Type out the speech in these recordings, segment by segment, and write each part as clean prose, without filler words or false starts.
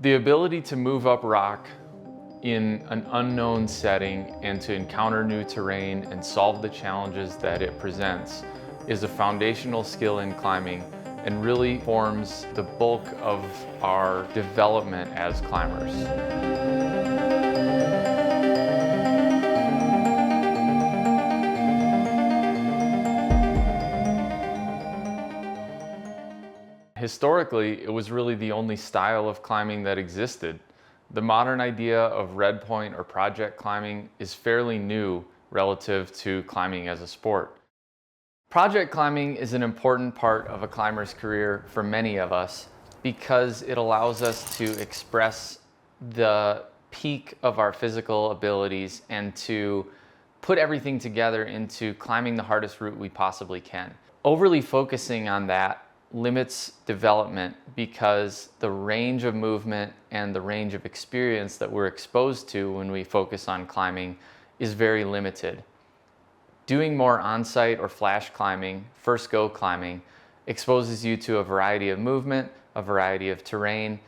The ability to move up rock in an unknown setting and to encounter new terrain and solve the challenges that it presents is a foundational skill in climbing and really forms the bulk of our development as climbers. Historically, it was really the only style of climbing that existed. The modern idea of red point or project climbing is fairly new relative to climbing as a sport. Project climbing is an important part of a climber's career for many of us because it allows us to express the peak of our physical abilities and to put everything together into climbing the hardest route we possibly can. Overly focusing on that limits development because the range of movement and the range of experience that we're exposed to when we focus on climbing is very limited. Doing more on-site or flash climbing, first go climbing, exposes you to a variety of movement, a variety of terrain,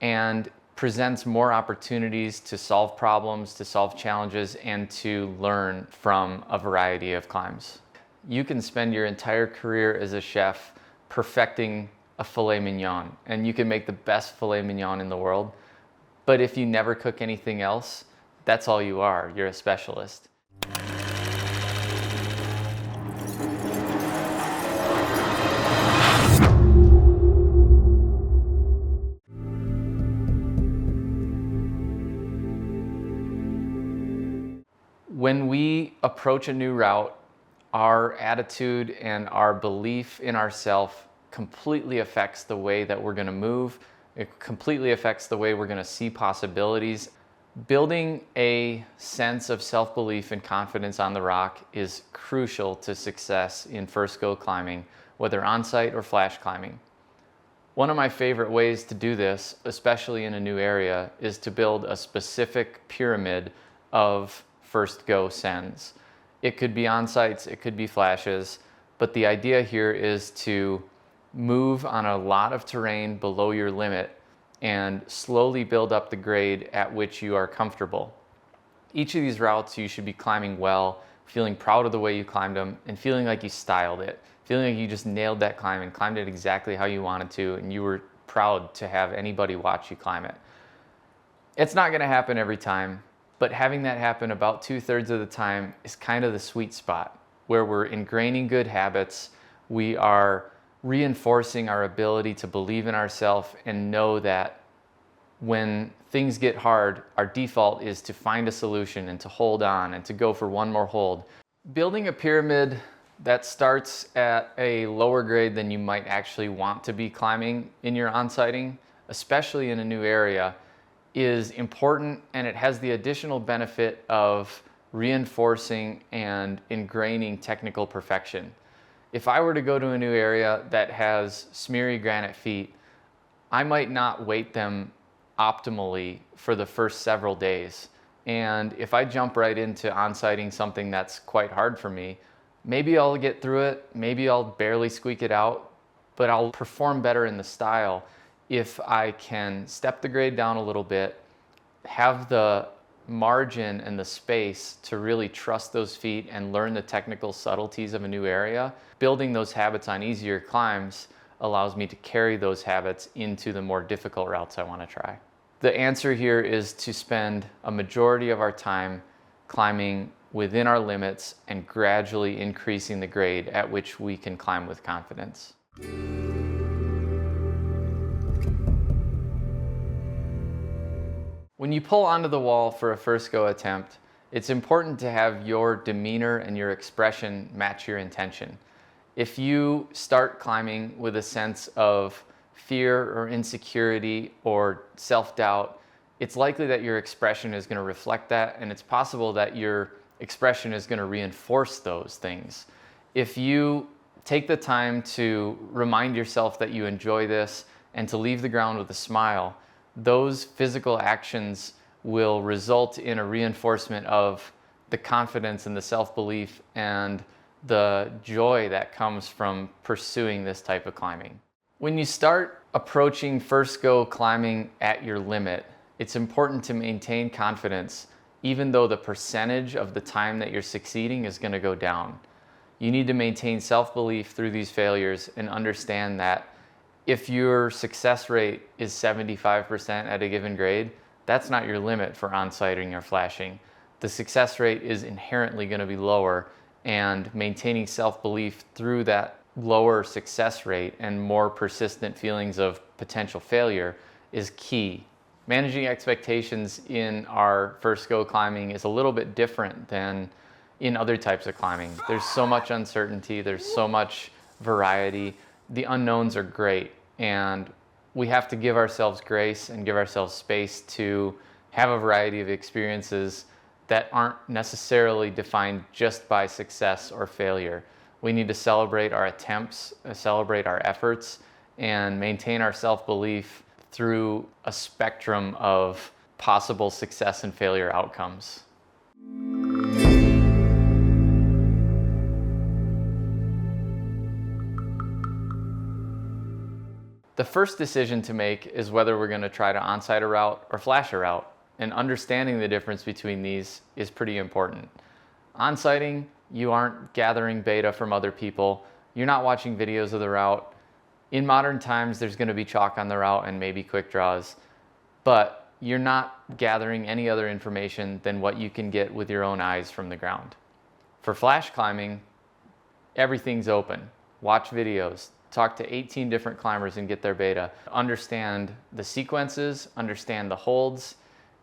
and presents more opportunities to solve problems, to solve challenges, and to learn from a variety of climbs. You can spend your entire career as a chef perfecting a filet mignon, and you can make the best filet mignon in the world, but if you never cook anything else, that's all you are. You're a specialist. When we approach a new route, our attitude and our belief in ourselves completely affects the way that we're going to move. It completely affects the way we're going to see possibilities. Building a sense of self-belief and confidence on the rock is crucial to success in first go climbing, whether on-site or flash climbing. One of my favorite ways to do this, especially in a new area, is to build a specific pyramid of first go sends. It could be on-sites, it could be flashes, but the idea here is to move on a lot of terrain below your limit and slowly build up the grade at which you are comfortable. Each of these routes you should be climbing well, feeling proud of the way you climbed them, and feeling like you styled it, feeling like you just nailed that climb and climbed it exactly how you wanted to, and you were proud to have anybody watch you climb it. It's not gonna happen every time, but having that happen about 2/3 of the time is kind of the sweet spot where we're ingraining good habits, we are reinforcing our ability to believe in ourselves and know that when things get hard, our default is to find a solution and to hold on and to go for one more hold. Building a pyramid that starts at a lower grade than you might actually want to be climbing in your onsighting, especially in a new area, is important, and it has the additional benefit of reinforcing and ingraining technical perfection. If I were to go to a new area that has smeary granite feet, I might not weight them optimally for the first several days. And if I jump right into onsighting something that's quite hard for me, maybe I'll get through it, maybe I'll barely squeak it out, but I'll perform better in the style if I can step the grade down a little bit, have the margin and the space to really trust those feet and learn the technical subtleties of a new area. Building those habits on easier climbs allows me to carry those habits into the more difficult routes I want to try. The answer here is to spend a majority of our time climbing within our limits and gradually increasing the grade at which we can climb with confidence. When you pull onto the wall for a first go attempt, it's important to have your demeanor and your expression match your intention. If you start climbing with a sense of fear or insecurity or self-doubt, it's likely that your expression is going to reflect that, and it's possible that your expression is going to reinforce those things. If you take the time to remind yourself that you enjoy this and to leave the ground with a smile, those physical actions will result in a reinforcement of the confidence and the self-belief and the joy that comes from pursuing this type of climbing. When you start approaching first go climbing at your limit, it's important to maintain confidence even though the percentage of the time that you're succeeding is going to go down. You need to maintain self-belief through these failures and understand that if your success rate is 75% at a given grade, that's not your limit for onsighting or flashing. The success rate is inherently going to be lower, and maintaining self-belief through that lower success rate and more persistent feelings of potential failure is key. Managing expectations in our first go climbing is a little bit different than in other types of climbing. There's so much uncertainty, there's so much variety. The unknowns are great, and we have to give ourselves grace and give ourselves space to have a variety of experiences that aren't necessarily defined just by success or failure. We need to celebrate our attempts, celebrate our efforts, and maintain our self-belief through a spectrum of possible success and failure outcomes. The first decision to make is whether we're going to try to onsight a route or flash a route, and understanding the difference between these is pretty important. Onsighting, you aren't gathering beta from other people, you're not watching videos of the route. In modern times, there's going to be chalk on the route and maybe quick draws, but you're not gathering any other information than what you can get with your own eyes from the ground. For flash climbing, everything's open. Watch videos, talk to 18 different climbers and get their beta. Understand the sequences, understand the holds,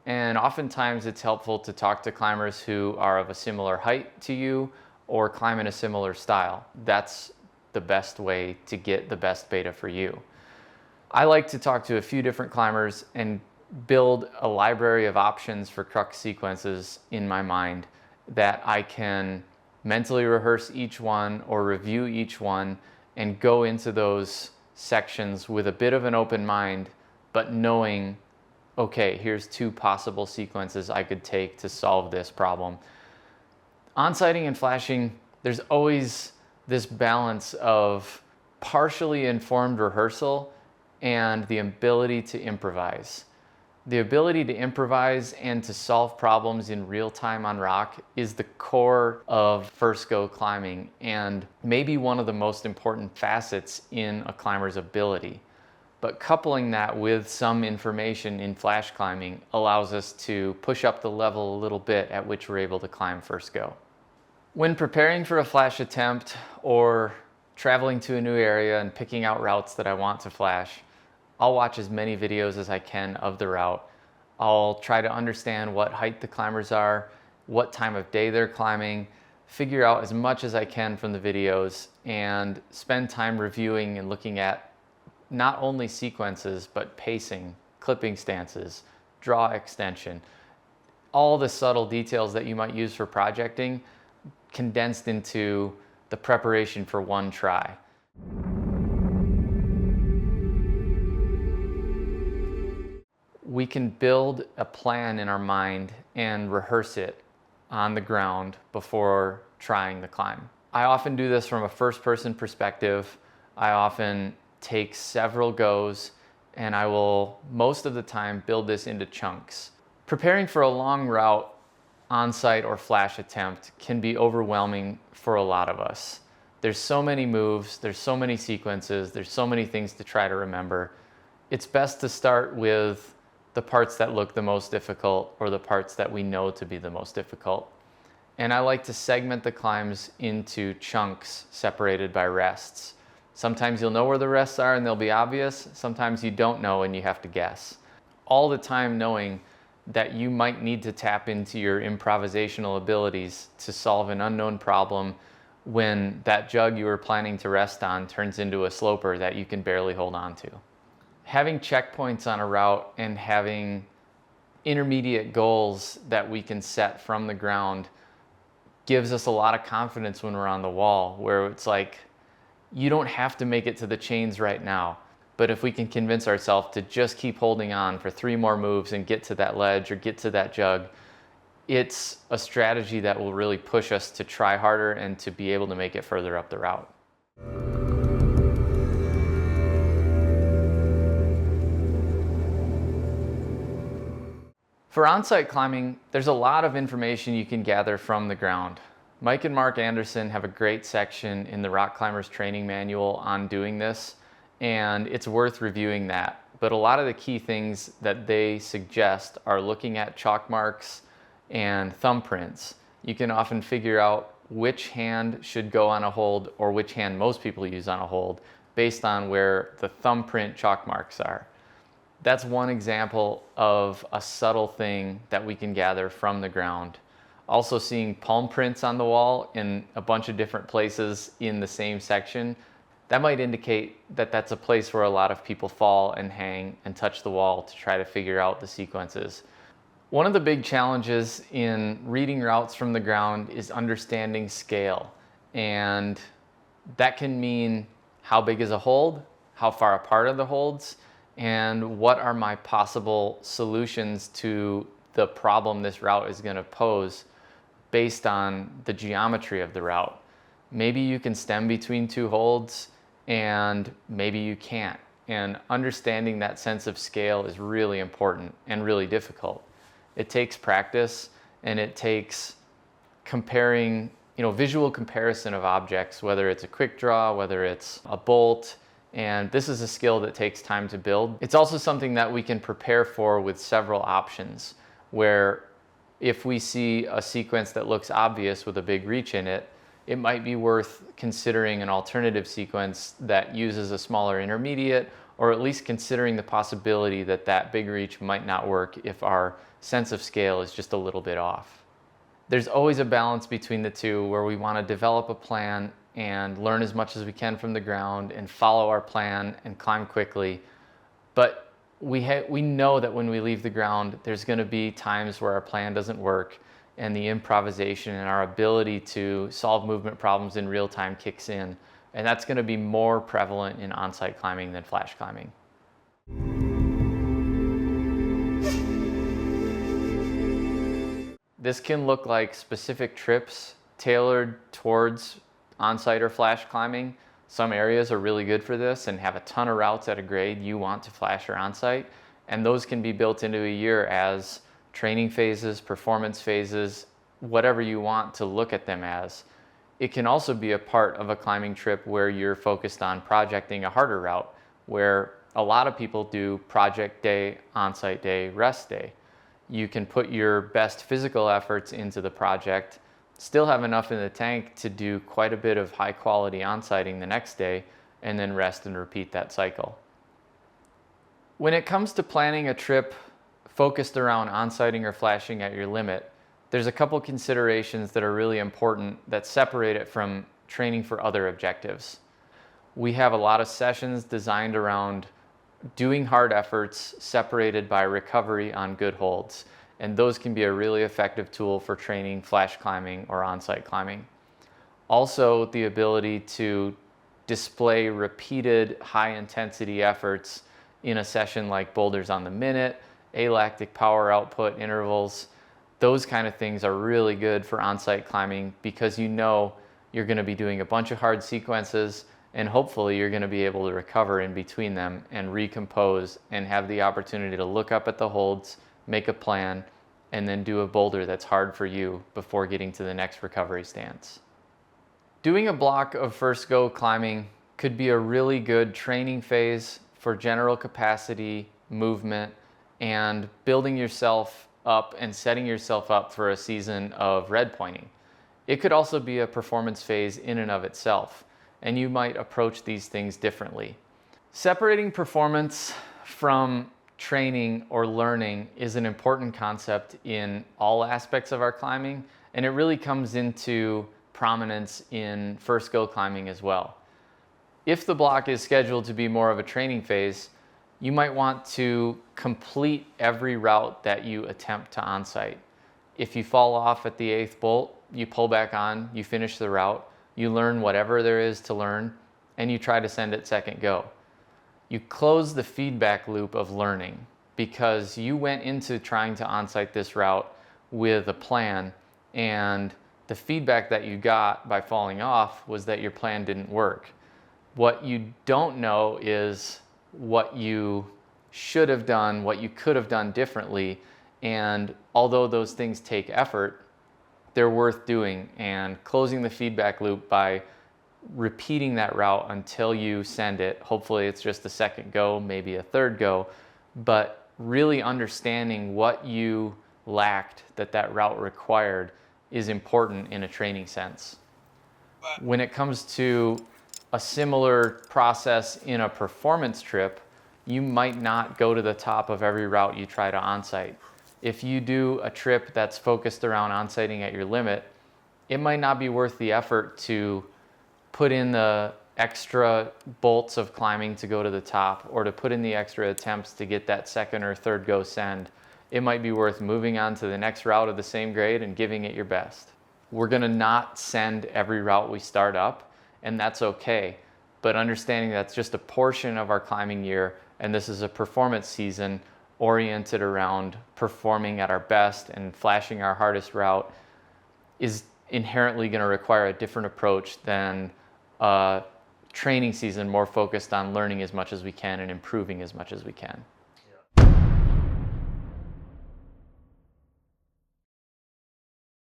and oftentimes it's helpful to talk to climbers who are of a similar height to you or climb in a similar style. That's the best way to get the best beta for you. I like to talk to a few different climbers and build a library of options for crux sequences in my mind that I can mentally rehearse each one or review each one and go into those sections with a bit of an open mind, but knowing, okay, here's two possible sequences I could take to solve this problem. Onsighting and flashing, there's always this balance of partially informed rehearsal and the ability to improvise. The ability to improvise and to solve problems in real time on rock is the core of first go climbing, and maybe one of the most important facets in a climber's ability. But coupling that with some information in flash climbing allows us to push up the level a little bit at which we're able to climb first go. When preparing for a flash attempt or traveling to a new area and picking out routes that I want to flash, I'll watch as many videos as I can of the route. I'll try to understand what height the climbers are, what time of day they're climbing, figure out as much as I can from the videos, and spend time reviewing and looking at not only sequences, but pacing, clipping stances, draw extension, all the subtle details that you might use for projecting condensed into the preparation for one try. We can build a plan in our mind and rehearse it on the ground before trying the climb. I often do this from a first-person perspective. I often take several goes, and I will, most of the time, build this into chunks. Preparing for a long route, onsight or flash attempt can be overwhelming for a lot of us. There's so many moves, there's so many sequences, there's so many things to try to remember. It's best to start with the parts that look the most difficult or the parts that we know to be the most difficult. And I like to segment the climbs into chunks separated by rests. Sometimes you'll know where the rests are and they'll be obvious. Sometimes you don't know and you have to guess. All the time knowing that you might need to tap into your improvisational abilities to solve an unknown problem when that jug you were planning to rest on turns into a sloper that you can barely hold on to. Having checkpoints on a route and having intermediate goals that we can set from the ground gives us a lot of confidence when we're on the wall, where it's like, you don't have to make it to the chains right now. But if we can convince ourselves to just keep holding on for 3 more moves and get to that ledge or get to that jug, it's a strategy that will really push us to try harder and to be able to make it further up the route. For on-site climbing, there's a lot of information you can gather from the ground. Mike and Mark Anderson have a great section in the Rock Climbers Training Manual on doing this, and it's worth reviewing that. But a lot of the key things that they suggest are looking at chalk marks and thumbprints. You can often figure out which hand should go on a hold or which hand most people use on a hold based on where the thumbprint chalk marks are. That's one example of a subtle thing that we can gather from the ground. Also, seeing palm prints on the wall in a bunch of different places in the same section, that might indicate that that's a place where a lot of people fall and hang and touch the wall to try to figure out the sequences. One of the big challenges in reading routes from the ground is understanding scale. And that can mean how big is a hold, how far apart are the holds, and what are my possible solutions to the problem this route is going to pose based on the geometry of the route. Maybe you can stem between two holds and maybe you can't. And understanding that sense of scale is really important and really difficult. It takes practice and it takes comparing, visual comparison of objects, whether it's a quick draw, whether it's a bolt, and this is a skill that takes time to build. It's also something that we can prepare for with several options, where if we see a sequence that looks obvious with a big reach in it, it might be worth considering an alternative sequence that uses a smaller intermediate, or at least considering the possibility that that big reach might not work if our sense of scale is just a little bit off. There's always a balance between the two where we want to develop a plan and learn as much as we can from the ground and follow our plan and climb quickly. But we know that when we leave the ground, there's going to be times where our plan doesn't work and the improvisation and our ability to solve movement problems in real time kicks in. And that's going to be more prevalent in on-site climbing than flash climbing. This can look like specific trips tailored towards on-site or flash climbing. Some areas are really good for this and have a ton of routes at a grade you want to flash or on-site, and those can be built into a year as training phases, performance phases, whatever you want to look at them as. It can also be a part of a climbing trip where you're focused on projecting a harder route, where a lot of people do project day, on-site day, rest day. You can put your best physical efforts into the project, still have enough in the tank to do quite a bit of high quality on-sighting the next day, and then rest and repeat that cycle. When it comes to planning a trip focused around on-sighting or flashing at your limit, there's a couple considerations that are really important that separate it from training for other objectives. We have a lot of sessions designed around doing hard efforts separated by recovery on good holds. And those can be a really effective tool for training flash climbing or on-site climbing. Also, the ability to display repeated high intensity efforts in a session like boulders on the minute, alactic power output intervals. Those kind of things are really good for on-site climbing because you're going to be doing a bunch of hard sequences, and hopefully you're going to be able to recover in between them and recompose and have the opportunity to look up at the holds, make a plan, and then do a boulder that's hard for you before getting to the next recovery stance. Doing a block of first go climbing could be a really good training phase for general capacity, movement, and building yourself up and setting yourself up for a season of red pointing. It could also be a performance phase in and of itself, and you might approach these things differently. Separating performance from training or learning is an important concept in all aspects of our climbing, and it really comes into prominence in first go climbing as well. If the block is scheduled to be more of a training phase, you might want to complete every route that you attempt to on-site. If you fall off at the 8th bolt, you pull back on, you finish the route, you learn whatever there is to learn, and you try to send it second go. You close the feedback loop of learning because you went into trying to on-site this route with a plan, and the feedback that you got by falling off was that your plan didn't work. What you don't know is what you should have done, what you could have done differently, And although those things take effort, they're worth doing. And closing the feedback loop by repeating that route until you send it. Hopefully it's just a second go, maybe a third go, but really understanding what you lacked that route required is important in a training sense. When it comes to a similar process in a performance trip, you might not go to the top of every route you try to onsight. If you do a trip that's focused around onsighting at your limit, it might not be worth the effort to put in the extra bolts of climbing to go to the top, or to put in the extra attempts to get that second or third go send. It might be worth moving on to the next route of the same grade and giving it your best. We're gonna not send every route we start up, and that's okay. But understanding that's just a portion of our climbing year, and this is a performance season oriented around performing at our best and flashing our hardest route, is inherently gonna require a different approach than a training season more focused on learning as much as we can and improving as much as we can.